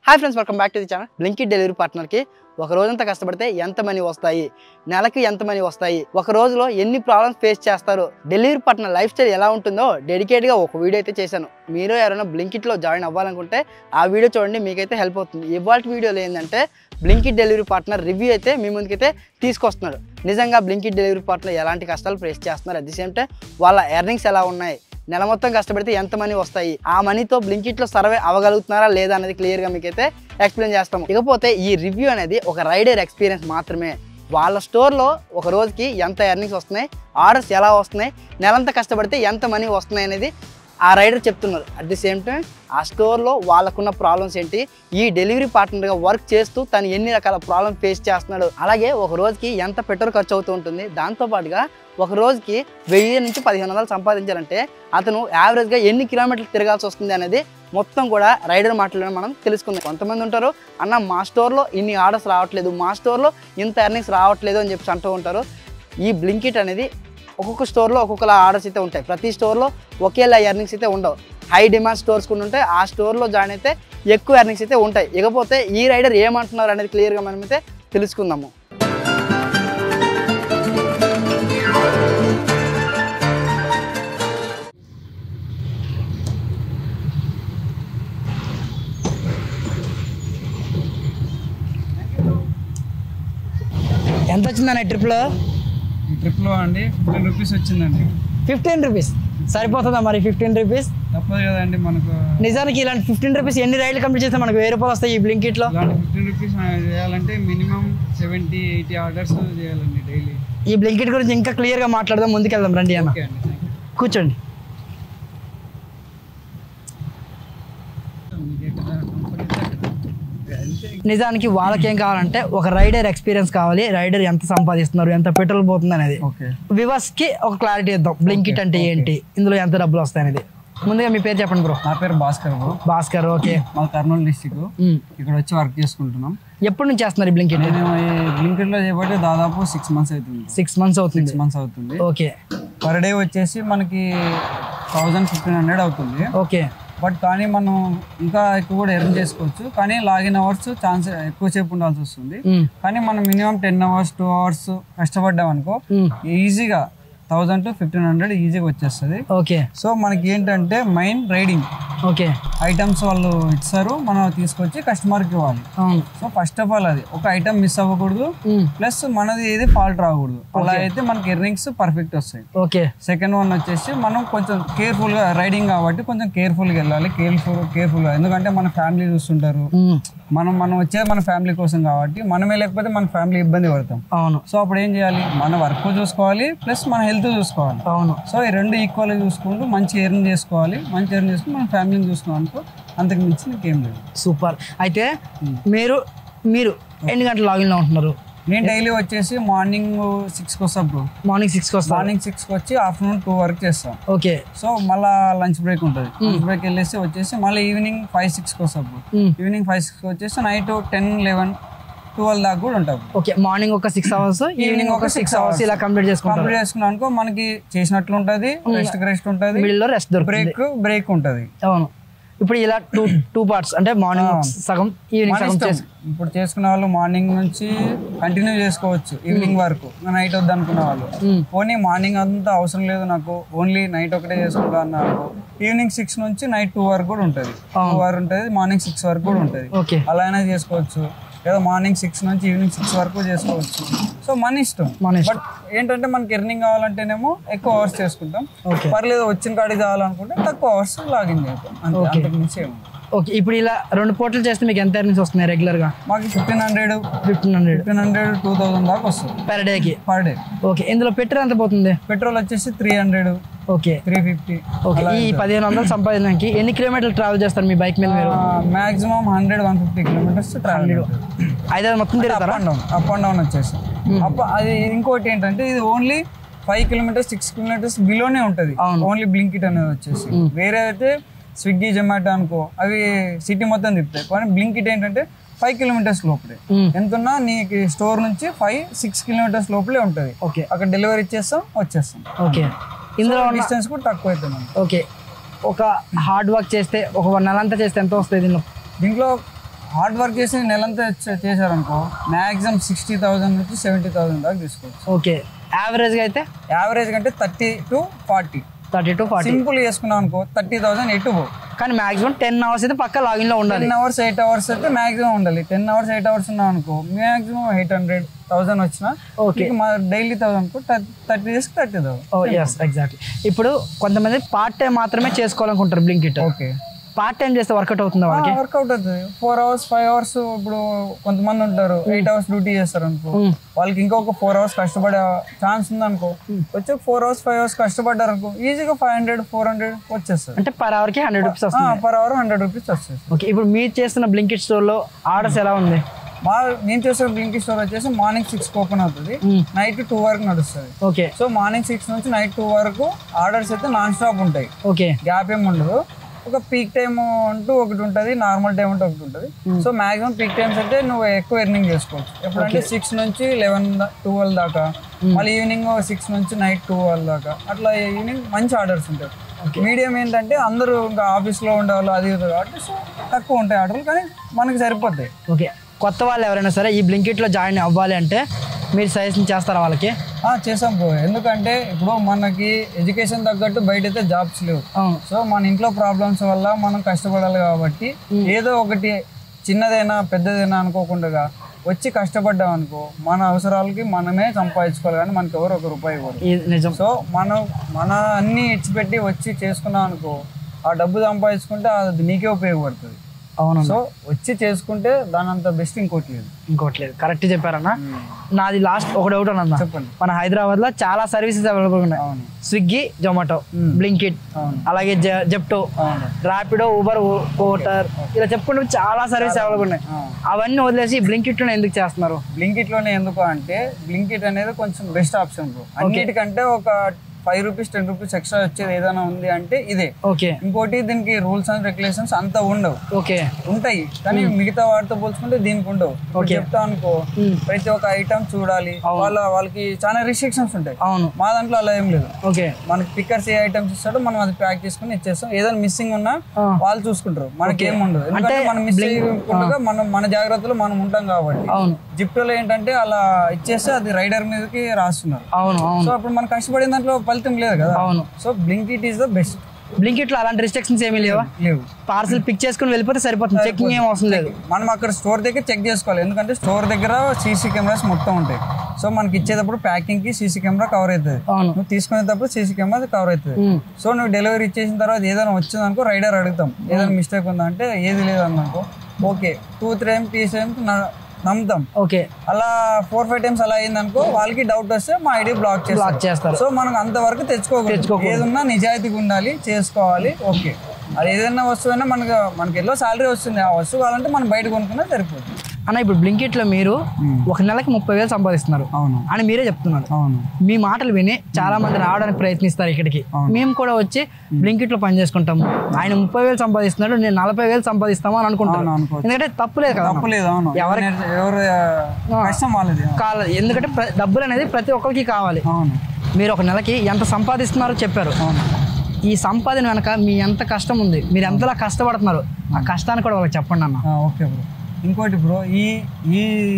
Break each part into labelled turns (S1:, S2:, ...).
S1: Hi friends, welcome back to the channel. Blinkit delivery పార్ట్నర్కి ఒక రోజంతా కష్టపడితే ఎంత మనీ వస్తాయి, నెలకి ఎంత మనీ వస్తాయి, ఒక రోజులో ఎన్ని ప్రాబ్లమ్స్ ఫేస్ చేస్తారు, డెలివరీ పార్ట్నర్ లైఫ్ స్టైల్ ఎలా ఉంటుందో డెడికేట్గా ఒక వీడియో అయితే చేశాను. మీరు ఎవరైనా బ్లింకిట్లో జాయిన్ అవ్వాలనుకుంటే ఆ వీడియో చూడండి, మీకైతే హెల్ప్ అవుతుంది. ఇవాళ వీడియోలో ఏంటంటే బ్లింకిట్ డెలివరీ పార్ట్నర్ రివ్యూ అయితే మీ ముందుకైతే తీసుకొస్తున్నాడు. నిజంగా బ్లింకిట్ డెలివరీ పార్ట్నర్ ఎలాంటి కష్టాలు ఫేస్ చేస్తున్నారు, అట్ ది సేమ్ టైం వాళ్ళ ఎర్నింగ్స్ ఎలా ఉన్నాయి, నెల మొత్తం కష్టపడితే ఎంత మనీ వస్తాయి, ఆ మనీతో బ్లింకిట్లో సర్వే అవ్వగలుగుతున్నారా లేదా అనేది క్లియర్గా మీకైతే ఎక్స్ప్లెయిన్ చేస్తాము. ఇకపోతే ఈ రివ్యూ అనేది ఒక రైడర్ ఎక్స్పీరియన్స్ మాత్రమే. వాళ్ళ స్టోర్లో ఒక రోజుకి ఎంత ఎర్నింగ్స్ వస్తున్నాయి, ఆర్డర్స్ ఎలా వస్తున్నాయి, నెలంతా కష్టపడితే ఎంత మనీ వస్తున్నాయి అనేది ఆ రైడర్ చెప్తున్నారు. అట్ ది సేమ్ టైం ఆ స్టోర్లో వాళ్ళకున్న ప్రాబ్లమ్స్ ఏంటి, ఈ డెలివరీ పార్ట్నర్గా వర్క్ చేస్తూ తను ఎన్ని రకాల ప్రాబ్లమ్స్ ఫేస్ చేస్తున్నాడు, అలాగే ఒక రోజుకి ఎంత పెట్రోల్ ఖర్చు అవుతూ ఉంటుంది, దాంతోపాటుగా ఒక రోజుకి 1000 నుంచి 1500 సంపాదించాలంటే అతను యావరేజ్గా ఎన్ని కిలోమీటర్లు తిరగాల్సి వస్తుంది అనేది మొత్తం కూడా రైడర్ మాటలను మనం తెలుసుకుందాం. కొంతమంది ఉంటారు, అన్న మా స్టోర్లో ఇన్ని ఆర్డర్స్ రావట్లేదు, మా స్టోర్లో ఇంత ఎర్నింగ్స్ రావట్లేదు అని చెప్పి అంటూ ఉంటారు. ఈ బ్లింకిట్ అనేది ఒక్కొక్క స్టోర్లో ఒక్కొక్కలా ఆర్డర్స్ అయితే ఉంటాయి. ప్రతి స్టోర్లో ఒకేలా ఎర్నింగ్స్ అయితే ఉండవు. హై డిమాండ్ స్టోర్స్ కూడా ఉంటాయి, ఆ స్టోర్లో జాయిన్ అయితే ఎక్కువ ఎర్నింగ్స్ అయితే ఉంటాయి. ఇకపోతే ఈ రైడర్ ఏమంటున్నారు అనేది క్లియర్గా మనమైతే తెలుసుకుందాము. ఎంత వచ్చిందన్న ఈ ట్రిప్లో
S2: అండి 15 రూపీస్ వచ్చిందండి.
S1: 15 రూపీస్ సరిపోతుందా మరి? 15 రూపీస్
S2: తప్పదు కదండి మనకు.
S1: నిజానికి ఇలాంటి 15 రూపీస్ ఎన్ని రైడ్లు కంప్లీట్ చేస్తే మనకు 1000 రూపాయలు వస్తాయి ఈ బ్లింకిట్లో?
S2: ఇలాంటి 15 రూపీస్ చేయాలంటే మినిమం 70-80 ఆర్డర్స్ చేయాలండి డైలీ.
S1: ఈ బ్లింకిట్ గురించి ఇంకా క్లియర్గా మాట్లాడదాం, ముందుకెళ్దాం రండి అన్న. కూర్చోండి. నిజానికి వాళ్ళకేం కావాలంటే ఒక రైడర్ ఎక్స్పీరియన్స్ కావాలి, రైడర్ ఎంత సంపాదిస్తున్నారు, ఎంత పెట్రోల్ పోతుంది అనేది వ్యూవర్స్కి ఒక క్లారిటీ ఇద్దాం. బ్లింకిట్ అంటే ఏంటి, ఇందులో ఎంత డబ్బులు వస్తాయి అనేది. ముందుగా మీ పేరు చెప్పండి బ్రో.
S2: నా పేరు భాస్కర్.
S1: భాస్కర్, ఓకే.
S2: మా కర్నూలు డిస్టిక్. ఇక్కడ వచ్చి వర్క్ చేసుకుంటున్నాం.
S1: ఎప్పటి నుంచి చేస్తున్నారు ఈ బ్లింకిట్?
S2: నేను బ్లింకిట్లో చేయబట్టి దాదాపు 6 months అవుతుంది.
S1: 6 months అవుతుంది. ఓకే.
S2: పర్ డే వచ్చేసి మనకి 1000-1500 అవుతుంది.
S1: ఓకే.
S2: బట్ కానీ మనం ఇంకా ఎక్కువ కూడా ఎర్న్ చేసుకోవచ్చు, కానీ లాగిన్ అవర్స్ ఛాన్స్ ఎక్కువసేపు ఉండాల్సి వస్తుంది. కానీ మనం మినిమం 10 hours 2 hours కష్టపడ్డాం అనుకో, ఈజీగా 1000 to 1500 ఈజీగా వచ్చేస్తుంది.
S1: ఓకే.
S2: సో మనకి ఏంటంటే మెయిన్ రైడింగ్.
S1: ఓకే.
S2: ఐటమ్స్ వాళ్ళు ఇస్తారు, మనం తీసుకొచ్చి కస్టమర్కి ఇవ్వాలి. సో ఫస్ట్ ఆఫ్ ఆల్ అది ఒక ఐటమ్ మిస్ అవ్వకూడదు, ప్లస్ మనది ఏది ఫాల్ట్ రాకూడదు. అలా అయితే మనకి ఎర్నింగ్స్ పర్ఫెక్ట్ వస్తాయి.
S1: ఓకే.
S2: సెకండ్ వన్ వచ్చేసి మనం కొంచెం కేర్ఫుల్గా రైడింగ్ కాబట్టి కొంచెం కేర్ఫుల్గా వెళ్ళాలి. కేర్ఫుల్గా, ఎందుకంటే మన ఫ్యామిలీ చూస్తుంటారు. మనం వచ్చేది మన ఫ్యామిలీ కోసం కాబట్టి మనమే లేకపోతే మన ఫ్యామిలీ ఇబ్బంది పడతాం.
S1: అవును.
S2: సో అప్పుడు ఏం చేయాలి, మన వర్క్ చూసుకోవాలి ప్లస్ మన హెల్త్ చూసుకోవాలి.
S1: అవును.
S2: సో ఈ రెండు ఈక్వల్గా చూసుకుంటూ మంచి ఎర్న్ చేసుకోవాలి. మంచి ఎర్న్ చేసుకుని మన ఫ్యామిలీని చూసుకోవాలనుకో, అంతకు మించి నీకేం లేదు.
S1: సూపర్. అయితే మీరు ఎన్ని గంటలు లాగిన్లో ఉంటున్నారు?
S2: నేను డైలీ వచ్చేసి మార్నింగ్ 6కి వస్తాను బ్రో.
S1: మార్నింగ్ 6కి వస్తాను.
S2: మార్నింగ్ 6కి వచ్చి ఆఫ్టర్నూన్ 2 వరకు చేస్తాం.
S1: ఓకే.
S2: సో మళ్ళీ లంచ్ బ్రేక్ ఉంటుంది. లంచ్ బ్రేక్ వెళ్ళేసి వచ్చేసి మళ్ళీ ఈవినింగ్ 5-6కి వస్తాం బ్రో. ఈవినింగ్ 5-6కి వచ్చేసి నైట్ 10-11-12 దాకా కూడా ఉంటాం.
S1: ఓకే. మార్నింగ్ ఒక 6 hours, ఈవినింగ్ ఒక 6 hours ఇలా కంప్లీట్
S2: చేసుకున్నాం అనుకో, మనకి చేసినట్లు ఉంటుంది, రెస్ట్ ఉంటుంది,
S1: రెస్ట్
S2: బ్రేక్ ఉంటుంది.
S1: అవును. ఇప్పుడు ఇలా టూ పార్ట్స్ అంటే మార్నింగ్ సగం, ఈవినింగ్ సగం.
S2: ఇప్పుడు చేసుకునే వాళ్ళు మార్నింగ్ నుంచి కంటిన్యూ చేసుకోవచ్చు ఈవినింగ్ వరకు. నైట్ వద్దు అనుకునే వాళ్ళు ఓన్లీ మార్నింగ్ అంతా అవసరం లేదు, నాకు ఓన్లీ నైట్ ఒకటే చేసుకుంటా అన్నారు. ఈవినింగ్ 6 నుంచి నైట్ 2 వరకు కూడా ఉంటుంది. 2 వరకు ఉంటుంది, మార్నింగ్ 6 వరకు కూడా ఉంటుంది. అలా అయినా చేసుకోవచ్చు, లేదా మార్నింగ్ 6 నుంచి ఈవినింగ్ 6 వరకు చేసుకోవచ్చు. సో మన ఇష్టం. బట్ ఏంటంటే మనకి ఎర్నింగ్ కావాలంటేనేమో ఎక్కువ అవర్స్ చేసుకుంటాం. పర్లేదు, వచ్చిన కాడికి కావాలనుకుంటే తక్కువ అవర్స్ లాగిన్ చేస్తాం, అంతకు మించి ఏమి.
S1: ఓకే. ఇప్పుడు ఇలా 2 పోర్టల్ చేస్తే మీకు ఎంత ఎర్నింగ్స్ వస్తున్నాయి రెగ్యులర్గా?
S2: మాకు 1500 2000 దాకా వస్తుంది
S1: పర్ డే. ఓకే. ఇందులో పెట్రోల్ ఎంత పోతుంది?
S2: పెట్రోల్ వచ్చేసి 300.
S1: ఓకే.
S2: 350.
S1: ఓకే. ఈ 1500 సంపాదించడానికి ఎన్ని కిలోమీటర్లు ట్రావెల్ చేస్తారు మీ బైక్ మీద మీరు?
S2: Maximum 100-150 kilometres travel.
S1: అయితే మొత్తం తిరుగుతారా?
S2: అప్ అండ్ డౌన్ వచ్చేసి. అది ఇంకోటి ఏంటంటే ఇది ఓన్లీ 5 kilometers 6 kilometers బిలోనే ఉంటుంది ఓన్లీ బ్లింకిట్ అనేది వచ్చేసి. వేరే అయితే స్విగ్గీ జొమాటో అనుకో, అవి సిటీ మొత్తం తిప్పుతాయి. కానీ బ్లింకిట్ ఏంటంటే 5 kilometers లోపలే. ఎంతున్నా నీకు స్టోర్ నుంచి 5-6 kilometers లోపలే ఉంటుంది. అక్కడ డెలివరీ ఇచ్చేస్తాం, వచ్చేస్తాం.
S1: ఓకే. ఇందులో
S2: డిస్టెన్స్ కూడా తక్కువ అవుతుంది.
S1: ఓకే. ఒక హార్డ్ వర్క్ చేస్తే ఒక 1 నెల అంతా చేస్తే ఎంత వస్తుంది దీంట్లో?
S2: హార్డ్ వర్క్ చేసి నెలంతా చేశారనుకో మ్యాక్సిమం 60,000 నుంచి 70,000 దాకా తీసుకోవచ్చు.
S1: ఓకే, యావరేజ్గా అయితే
S2: యావరేజ్ కంటే 30 to 40 సింపుల్ చేసుకున్నాం అనుకో 30,000 ఎటు పో.
S1: కానీ మాక్సిమం 10 hours అయితే పక్క లాగిన్ లో ఉండాలి.
S2: 10 hours 8 hours అయితే మాక్సిమం ఉండాలి. 10 hours 8 hours ఉన్నాం అనుకో మాక్సిమం 800,000 వచ్చినా డైలీ 1000 30 days 30,000.
S1: ఎగ్జాక్ట్లీ. ఇప్పుడు కొంతమంది పార్ట్ టైం మాత్రమే చేసుకోవాలనుకుంటారు బ్లింకిట్.
S2: ఓకే,
S1: పార్ట్ టైం చేస్తే వర్కౌట్ అవుతుందా వాళ్ళకి?
S2: వర్కౌట్ అవుతుంది. 4 hours 5 hours. ఇప్పుడు కొంతమంది ఉంటారు 8 hours డ్యూటీ చేస్తారు అనుకో, వాళ్ళకి ఇంకొక 4 hours కష్టపడే ఛాన్స్ ఉంది అనుకో, వచ్చి 4 hours 5 hours కష్టపడ్డారు అనుకో ఈజీగా 500 400 వచ్చేస్తారు.
S1: అంటే పర్ అవర్ కి 100 రూపీస్ వస్తుంది.
S2: పర్ అవర్ 100 రూపీస్ వస్తుంది.
S1: ఓకే, ఇప్పుడు మీరు చేస్తున్న బ్లింకిట్ స్టోర్ లో ఆర్డర్స్ ఎలా ఉంది?
S2: నేను చేసే బ్లింకిట్ స్టోర్ వచ్చేసి మార్నింగ్ 6 ఓపెన్ అవుతుంది, నైట్ 2 వరకు నడుస్తుంది.
S1: ఓకే, సో
S2: మార్నింగ్ 6 నుంచి నైట్ 2 వరకు ఆర్డర్స్ అయితే నాన్ స్టాప్ ఉంటాయి.
S1: ఓకే, గ్యాప్
S2: ఏమి ఉండదు. ఒక పీక్ టైమ్ అంటూ ఒకటి ఉంటుంది, నార్మల్ టైం అంటూ ఒకటి ఉంటుంది. సో మాక్సిమం పీక్ టైమ్స్ అయితే నువ్వు ఎక్కువ ఎర్నింగ్ చేసుకోవచ్చు. ఎప్పుడంటే 6 నుంచి 11 12 దాకా, మళ్ళీ ఈవినింగ్ 6 నుంచి నైట్ 12 దాకా, అట్లా ఈవినింగ్ మంచి ఆర్డర్స్ ఉంటాయి. మీడియం ఏంటంటే అందరూ ఇంకా ఆఫీస్లో ఉండేవాళ్ళు అది కాబట్టి సో తక్కువ ఉంటాయి ఆర్డర్లు, కానీ మనకి సరిపోతాయి.
S1: ఓకే, కొత్త వాళ్ళు ఎవరైనా సరే ఈ బ్లింకిట్లో జాయిన్ అవ్వాలి అంటే మీరు సజెషన్ చేస్తారా వాళ్ళకి?
S2: చేసాం బ్రో. ఎందుకంటే ఇప్పుడు మనకి ఎడ్యుకేషన్ తగ్గట్టు బయట అయితే జాబ్స్ లేవు. సో మన ఇంట్లో ప్రాబ్లమ్స్ వల్ల మనం కష్టపడాలి కాబట్టి ఏదో ఒకటి చిన్నదైనా పెద్దదైనా అనుకోకుండా వచ్చి కష్టపడ్డాం అనుకో మన అవసరాలకి మనమే సంపాదించుకోవాలి, కానీ మనకి ఎవరు 1 రూపాయి ఇవ్వరు. సో మన అన్ని ఇచ్చిపెట్టి వచ్చి చేసుకున్నాం అనుకో ఆ డబ్బు సంపాదించుకుంటే అది నీకే ఉపయోగపడుతుంది.
S1: అవును.
S2: సో వచ్చి చేసుకుంటే దాని అంత బెస్ట్ ఇంకోటి లేదు.
S1: కరెక్ట్ చెప్పారన్నా. నాది లాస్ట్ ఒక డౌట్ అన్న,
S2: చెప్పండి.
S1: మన హైదరాబాద్ లో చాలా సర్వీసెస్ అవైలబుల్ ఉన్నాయి. స్విగ్గీ, జొమాటో, బ్లింకిట్, అలాగే జెప్టో, ర్యాపిడో, ఊబర్, ఓటర్, ఇలా చెప్పుకుంటే చాలా సర్వీస్ అవైలబుల్ ఉన్నాయి. అవన్నీ వదిలేసి బ్లింకిట్ లోనే ఎందుకు చేస్తున్నారు?
S2: బ్లింకిట్ లోనే ఎందుకు అంటే బ్లింకిట్ అనేది కొంచెం బెస్ట్ ఆప్షన్ బ్రో. అన్నిటికంటే ఒక 5 రూపీస్ 10 రూపీస్ ఎక్స్ట్రా వచ్చేది ఏదైనా ఉంది అంటే ఇదే.
S1: ఓకే, ఇంకోటి
S2: దీనికి రూల్స్ అండ్ రెగ్యులేషన్స్ అంతా ఉండవు.
S1: ఓకే,
S2: ఉంటాయి కానీ మిగతా వాటితో పోల్చుకుంటే దీనికి ఉండవు. చెప్తా అనుకో ప్రతి ఒక్క ఐటమ్ చూడాలి, వాళ్ళకి చాలా రిస్ట్రిక్షన్స్ ఉంటాయి. అవును, మా దాంట్లో అలా ఏం లేదు. ఓకే, మనకి పిక్కర్స్ ఏ ఐటమ్స్ ఇస్తాడో మనం అది ప్యాక్ చేసుకుని ఇచ్చేస్తాం. ఏదైనా మిస్సింగ్ ఉన్నా వాళ్ళు చూసుకుంటారు, మనకి ఏం ఉండదు. ఎందుకంటే మనం మిస్ చేయకుండా మన జాగ్రత్తలో మనం ఉంటాం కాబట్టి. జిప్టోలో ఏంటంటే అలా ఇచ్చేస్తే అది రైడర్ మీదకి రాస్తున్నారు. సో అప్పుడు మనం కష్టపడిన దాంట్లో ఫలితం లేదు కదా. అవును. So Blinkit is the best.
S1: Blinkit లో అలాంటి రిస్ట్రిక్షన్స్ ఏమీ లేవు. పార్సల్ పిక్ చేసుకుని వెళ్ళిపోతే సరిపోతుంది, చెకింగ్ ఏం అవసరం లేదు.
S2: మనం అక్కడ స్టోర్ దగ్గర చెక్ చేసుకోవాలి, ఎందుకంటే స్టోర్ దగ్గర సీసీ కెమెరాస్ మొత్తం ఉంటాయి. సో మనకి ఇచ్చేటప్పుడు ప్యాకింగ్ కి సీసీ కెమెరా కవర్ అవుతుంది, నువ్వు తీసుకునేటప్పుడు సీసీ కెమెరా కవర్ అవుతుంది. సో నువ్వు డెలివరీ ఇచ్చేసిన తర్వాత ఏదైనా వచ్చిందనుకో రైడర్ అడుగుతాం ఏదైనా మిస్టేక్ ఉందా అంటే ఏది లేదనుకో ఓకే 2-3 times తీసేందుకు నమ్ముతాం. ఓకే, అలా 4-5 times అలా అయిందనుకో వాళ్ళకి డౌట్ వస్తే మా ఐడి బ్లాక్ చేస్తారు. సో మనకు అంతవరకు తెచ్చుకోకూడదు. ఏదన్నా నిజాయితీగా ఉండాలి, చేసుకోవాలి. ఓకే, అది ఏదైనా వస్తువు అయినా మనకి ఎల్లో సాలరీ వస్తుంది, ఆ వస్తువు కావాలంటే మనం బయట కొనుక్కున్నా సరిపోతుంది.
S1: అన్న ఇప్పుడు బ్లింకిట్ లో మీరు ఒక నెలకి 30,000 సంపాదిస్తున్నారు అని మీరే చెప్తున్నారు. మీ మాటలు విని చాలా మంది రావడానికి ప్రయత్నిస్తారు ఇక్కడికి. మేము కూడా వచ్చి బ్లింకిట్ లో పని చేసుకుంటాము, ఆయన 30,000 సంపాదిస్తున్నాడు, నేను 40,000 సంపాదిస్తాము అని అనుకుంటాను. ఎందుకంటే తప్పులేదు కదా, కావాలి. ఎందుకంటే డబ్బులు అనేది ప్రతి ఒక్కరికి కావాలి. మీరు ఒక నెలకి ఎంత సంపాదిస్తున్నారో చెప్పారు. ఈ సంపాదన వెనక మీ ఎంత కష్టం ఉంది, మీరు ఎంతలా కష్టపడుతున్నారు, ఆ కష్టాన్ని కూడా వాళ్ళకి చెప్పండి అన్న.
S2: Okay bro. ఇంకోటి బ్రో,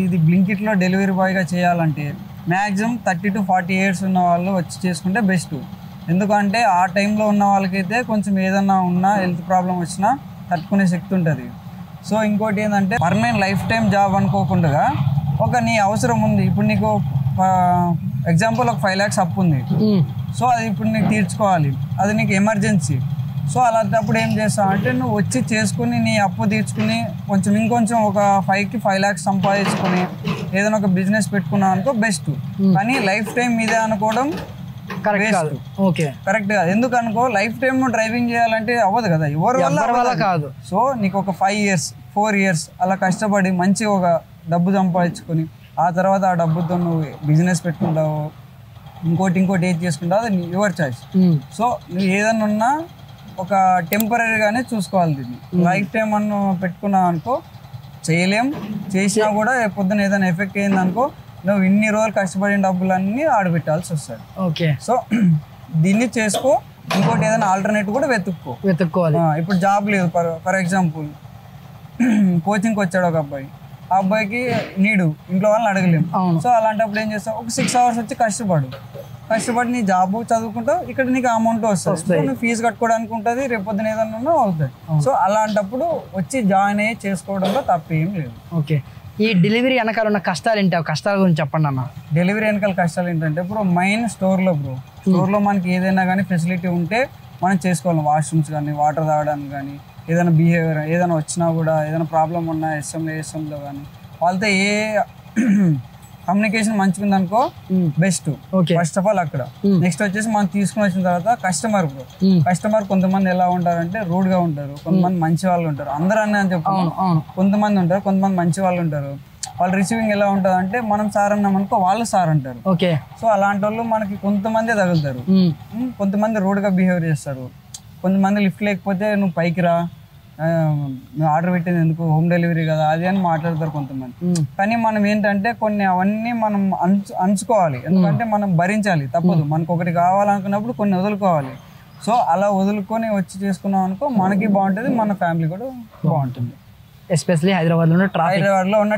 S2: ఇది బ్లింకిట్లో డెలివరీ బాయ్గా చేయాలంటే మ్యాక్సిమం 30 to 40 years ఉన్న వాళ్ళు వచ్చి చేసుకుంటే బెస్ట్. ఎందుకంటే ఆ టైంలో ఉన్న వాళ్ళకైతే కొంచెం ఏదన్నా ఉన్నా హెల్త్ ప్రాబ్లం వచ్చినా తట్టుకునే శక్తి ఉంటుంది. సో ఇంకోటి ఏంటంటే పర్మనెంట్ లైఫ్ టైం జాబ్ అనుకోకుండా నీ అవసరం ఉంది. ఇప్పుడు నీకు ఎగ్జాంపుల్ ఒక 5 lakhs అప్పు ఉంది. సో అది ఇప్పుడు నీకు తీర్చుకోవాలి, అది నీకు ఎమర్జెన్సీ. సో అలాంటప్పుడు ఏం చేస్తావు అంటే నువ్వు వచ్చి చేసుకుని నీ అప్పు తీర్చుకుని ఇంకొంచెం ఒక 5 lakhs సంపాదించుకొని ఏదైనా ఒక బిజినెస్ పెట్టుకున్నావు అనుకో బెస్ట్. కానీ లైఫ్ టైం ఇదే అనుకోవడం కరెక్ట్ కాదు. ఎందుకు అనుకో లైఫ్ టైం నువ్వు డ్రైవింగ్ చేయాలంటే అవ్వదు కదా, ఎవరి వల్ల కాదు. సో నీకు ఒక 5 years 4 years అలా కష్టపడి మంచి ఒక డబ్బు సంపాదించుకొని ఆ తర్వాత ఆ డబ్బుతో నువ్వు బిజినెస్ పెట్టుకుంటావు, ఇంకోటి ఏది చేసుకుంటావు, అది యువర్ చాయిస్. సో నువ్వు ఏదన్నా ఉన్నా ఒక టెంపరీగానే చూసుకోవాలి. దీన్ని లైఫ్ టైం అన్న పెట్టుకున్నావు అనుకో చేయలేం, చేసినా కూడా పొద్దున ఏదైనా ఎఫెక్ట్ అయింది అనుకో నువ్వు ఇన్ని రోజులు కష్టపడిన డబ్బులన్నీ ఆడబెట్టాల్సి వస్తుంది. ఓకే, సో దీన్ని చేసుకో. ఇంకోటి ఏదైనా ఆల్టర్నేటివ్ కూడా వెతుక్కోవాలి. ఇప్పుడు జాబ్ లేదు, ఫర్ ఎగ్జాంపుల్ కోచింగ్కి వచ్చాడు ఒక అబ్బాయి, ఆ అబ్బాయికి నీడు ఇంట్లో వాళ్ళని అడగలేము. సో అలాంటప్పుడు ఏం చేస్తావు, ఒక 6 hours వచ్చి కష్టపడి నీ జాబ్ చదువుకుంటావు, ఇక్కడ నీకు అమౌంట్ వస్తుంది, నువ్వు ఫీజు కట్టుకోవడానికి ఉంటుంది, రేపొద్దున ఏదన్నా అవుతుంది. సో అలాంటప్పుడు వచ్చి జాయిన్ అయ్యి చేసుకోవడంలో తప్పేం లేదు.
S1: ఓకే, ఈ డెలివరీ వెనకాల ఉన్న కష్టాలు ఏంటి, ఆ కష్టాల గురించి చెప్పండి అన్న.
S2: డెలివరీ వెనకాల కష్టాలు ఏంటంటే బ్రో, మెయిన్ స్టోర్లో మనకి ఏదైనా కానీ ఫెసిలిటీ ఉంటే మనం చేసుకోవాలి. వాష్రూమ్స్ కానీ, వాటర్ తాగడానికి కానీ, ఏదైనా బిహేవియర్ ఏదైనా వచ్చినా కూడా, ఏదైనా ప్రాబ్లం ఉన్నా ఎస్ఎంలో కానీ వాళ్ళతో ఏ కమ్యూనికేషన్ మంచిగా ఉందనుకో బెస్ట్. ఫస్ట్ ఆఫ్ ఆల్ అక్కడ. నెక్స్ట్ వచ్చేసి మనం తీసుకుని వచ్చిన తర్వాత కస్టమర్ కొంతమంది ఎలా ఉంటారంటే రూడ్ గా ఉంటారు, కొంతమంది మంచి వాళ్ళు ఉంటారు. అందరూ అని చెప్పు, కొంతమంది ఉంటారు, కొంతమంది మంచి వాళ్ళు ఉంటారు. వాళ్ళు రిసీవింగ్ ఎలా ఉంటుంది అంటే మనం సార్ అన్నాం అనుకో వాళ్ళు సార్ అంటారు. సో అలాంటి వాళ్ళు మనకి కొంతమంది తగులుతారు. కొంతమంది రూడ్ గా బిహేవ్ చేస్తారు. కొంతమంది లిఫ్ట్ లేకపోతే నువ్వు పైకి రా, నువ్వు ఆర్డర్ పెట్టింది ఎందుకు, హోమ్ డెలివరీ కదా అది అని మాట్లాడతారు కొంతమంది. కానీ మనం ఏంటంటే కొన్ని అవన్నీ మనం అంచుకోవాలి, ఎందుకంటే మనం భరించాలి, తప్పదు. మనకు ఒకటి కావాలనుకున్నప్పుడు కొన్ని వదులుకోవాలి. సో అలా వదులుకొని వచ్చి చేసుకున్నాం అనుకో మనకి బాగుంటుంది, మన ఫ్యామిలీ కూడా బాగుంటుంది.
S1: ఎస్పెషల్లీ హైదరాబాద్లో
S2: ఉన్న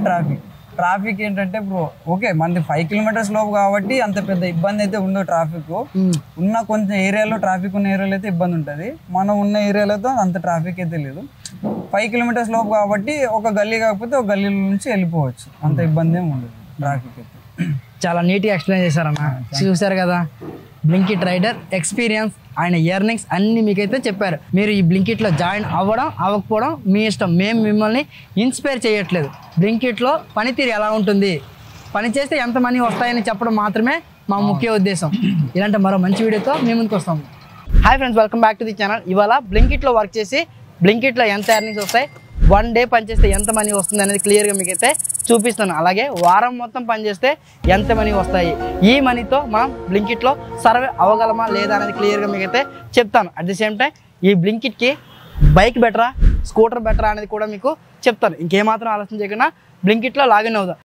S2: ట్రాఫిక్ ఏంటంటే బ్రో, ఓకే మనది 5 kilometers లోపు కాబట్టి అంత పెద్ద ఇబ్బంది అయితే ఉండదు. ట్రాఫిక్ ఉన్న కొంచెం ఏరియాలో, ట్రాఫిక్ ఉన్న ఏరియాలో అయితే ఇబ్బంది ఉంటుంది. మనం ఉన్న ఏరియాలో అంత ట్రాఫిక్ అయితే లేదు. 5 kilometers లోపు కాబట్టి ఒక గల్లీ కాకపోతే ఒక గల్లీ నుంచి వెళ్ళిపోవచ్చు, అంత ఇబ్బంది ఏమి ఉండదు ట్రాఫిక్ అయితే.
S1: చాలా నీట్గా ఎక్స్ప్లెయిన్ చేశారన్న. చూసారు కదా, బ్లింకిట్ రైడర్ ఎక్స్పీరియన్స్, ఆయన ఎర్నింగ్స్ అన్నీ మీకైతే చెప్పారు. మీరు ఈ బ్లింకిట్లో జాయిన్ అవ్వడం అవ్వకపోవడం మీ ఇష్టం. మేము మిమ్మల్ని ఇన్స్పైర్ చేయట్లేదు. బ్లింకిట్లో పనితీరు ఎలా ఉంటుంది, పని చేస్తే ఎంత మనీ వస్తాయని చెప్పడం మాత్రమే మా ముఖ్య ఉద్దేశం. ఇలాంటి మరో మంచి వీడియోతో మేము ముందుకు వస్తాము. Hi friends, welcome back to the channel. ఇవాళ బ్లింకిట్లో వర్క్ చేసి బ్లింకిట్లో ఎంత ఎర్నింగ్స్ వస్తాయి, 1 day పనిచేస్తే ఎంత మనీ వస్తుంది అనేది క్లియర్గా మీకైతే చూపిస్తాను. అలాగే వారం మొత్తం పనిచేస్తే ఎంత మనీ వస్తాయి, ఈ మనీతో మనం బ్లింకిట్లో సర్వే అవ్వగలమా లేదా అనేది క్లియర్గా మీకైతే చెప్తాను. అట్ ది సేమ్ టైం ఈ బ్లింకిట్కి బైక్ బెటరా, స్కూటర్ బెటరా అనేది కూడా మీకు చెప్తాను. ఇంకేమాత్రం ఆలోచన చేయకుండా బ్లింకిట్లో లాగిన్ అవుదాం.